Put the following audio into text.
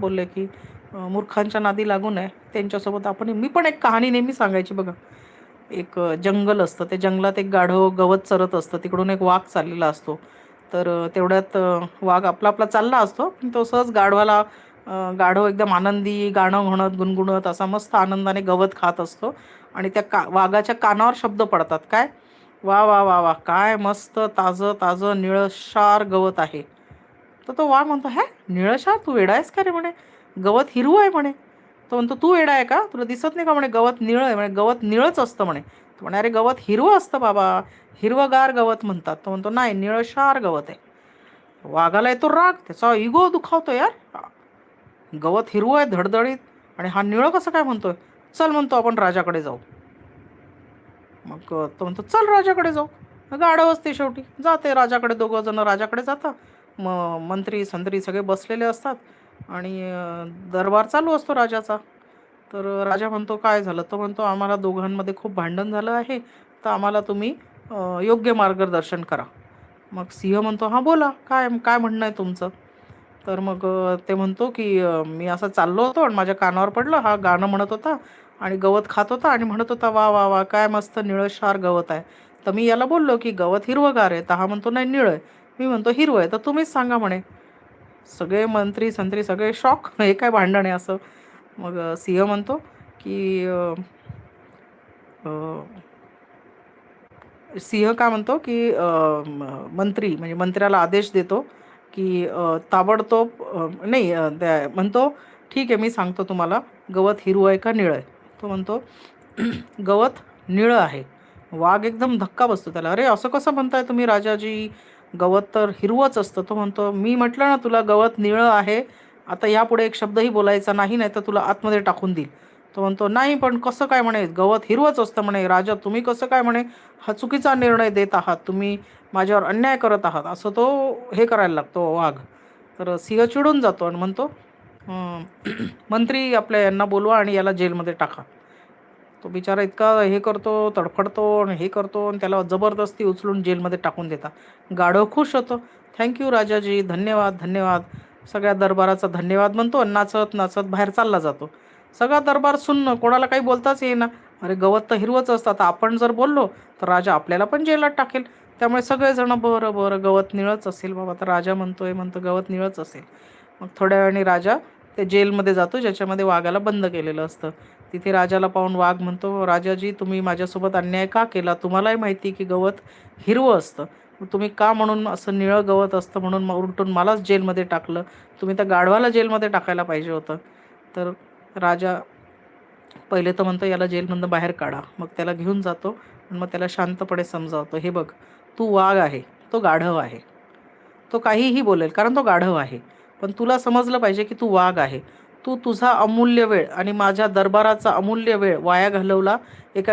बोलले की मूर्खांच्या नादी लागू नये त्यांच्यासोबत आपण. मी पण एक कहाणी नेहमी सांगायची बघा. एक जंगल असतं, त्या जंगलात एक गाढव गवत चरत असतं, तिकडून एक वाघ चाललेला असतो. तर तेवढ्यात वाघ आपला आपला चालला असतो, पण तो सहज गाढवाला गाढव एकदम आनंदी गाणं म्हणत गुणगुणत असा मस्त आनंदाने गवत खात असतो. आणि त्या वाघाच्या कानावर शब्द पडतात, काय, वा वा वा वा, काय मस्त ताजं ताजं निळशार गवत आहे. तर तो वाघ म्हणतो, हॅ, निळशार, तू वेडा आहेस का रे म्हणे, गवत हिरवं आहे म्हणे. तो म्हणतो, तू वेडा आहे का, तुला दिसत नाही का म्हणे गवत निळं आहे म्हणे, गवत निळच असतं म्हणे. तो म्हणे, अरे गवत हिरवं असतं बाबा, हिरवगार गवत म्हणतात. तो म्हणतो, नाही, निळशार गवत आहे. वाघाला येतो राग, त्याचा इगो दुखावतो यार. गवत हिरवं आहे धडधडीत, आणि हा निळं कसं काय म्हणतोय. चल म्हणतो, आपण राजाकडे जाऊ. मग तो म्हणतो, चल राजाकडे जाऊ. गाढव असते शेवटी, जाते राजाकडे. दोघं जण राजाकडे जातात. मग मंत्री संत्री सगळे बसलेले असतात, आणि दरबार चालू असतो राजाचा. तर राजा म्हणतो, काय झालं. तो म्हणतो, आम्हाला दोघांमध्ये खूप भांडण झालं आहे, तर आम्हाला तुम्ही योग्य मार्गदर्शन करा. मग सिंह म्हणतो, हां बोला, काय काय म्हणणं आहे तुमचं. तर मग ते म्हणतो की मी असं चाललो होतो आणि माझ्या कानावर पडलं, हा गाणं म्हणत होता आणि गवत खात होता आणि म्हणत होता, वा वा वा, काय मस्त निळशार गवत आहे. तर मी याला बोललो की गवत हिरवंगार आहे. तर हा म्हणतो, नाही, निळं आहे. मी म्हणतो, हिरवं आहे. तर तुम्हीच सांगा म्हणे. सगळे मंत्री संत्री सगळे शॉक. हे काय भांडण आहे असं. मग सिंह म्हणतो की अ, सिंह काय म्हणतो की मंत्री म्हणजे मंत्र्याला आदेश देतो की ताबडतोब नाही, म्हणतो, ठीक आहे, मी सांगतो तुम्हाला, गवत हिरवं आहे का निळं आहे. तो म्हणतो, गवत निळं आहे. वाघ एकदम धक्का बसतो त्याला, अरे असं कसं म्हणताय तुम्ही राजाजी, गवत तर हिरवंच असतं. तो म्हणतो, मी म्हटलं ना तुला, गवत निळं आहे. आता यापुढे एक शब्दही बोलायचा नाही, नाही तर तुला आतमध्ये टाकून देईल. तो म्हणतो, नाही, पण कसं काय म्हणे, गवत हिरवंच असतं म्हणे. राजा, तुम्ही कसं काय म्हणे हा चुकीचा निर्णय देत आहात, तुम्ही माझ्यावर अन्याय करत आहात, असं तो हे करायला लागतो वाघ. तर सिंह चिडून जातो आणि म्हणतो, "अं, मंत्री आपल्या यांना बोलवा आणि याला जेलमध्ये टाका." तो बिचारा इतका हे करतो, तडफडतो आणि हे करतो, आणि त्याला जबरदस्ती उचलून जेलमध्ये टाकून देता. गाढव खुश होतो. थँक्यू राजाजी, धन्यवाद धन्यवाद. सगळ्या दरबाराचा धन्यवाद म्हणतो आणि नाचत नाचत बाहेर चालला जातो. सगळा दरबार सुन्न, कोणाला काही बोलताच येईना. अरे गवत तर हिरवंच असतं, आता आपण जर बोललो तर राजा आपल्याला पण जेलात टाकेल. त्यामुळे सगळेजण, बरं बरं, गवत निळच असेल बाबा. तर राजा म्हणतोय, म्हणतो गवत निळच असेल. मग थोड्या वेळाने राजा त्या जेलमध्ये जातो ज्याच्यामध्ये वाघाला बंद केलेलं असतं. तिथे राजाला पाहून वाघ म्हणतो, राजाजी, तुम्ही माझ्यासोबत अन्याय का केला, तुम्हालाही माहिती की गवत हिरवं असतं, मग तुम्ही का म्हणून असं निळं गवत असतं म्हणून मग उलटून मलाच जेलमध्ये टाकलं. तुम्ही त्या गाढवाला जेलमध्ये टाकायला पाहिजे होतं. तर राजा पहिले तर म्हणतो, याला जेलमधनं बाहेर काढा. मग त्याला घेऊन जातो आणि मग त्याला शांतपणे समजावतो, हे बघ, तू वाघ आहे, तो गाढव आहे. तो काहीही बोलेल कारण तो गाढव आहे. पण तुला समजलं पाहिजे की तू वाघ आहे. तू तुझा अमूल्य वेळ आणि माझ्या दरबाराचा अमूल्य वेळ वाया घालवला एका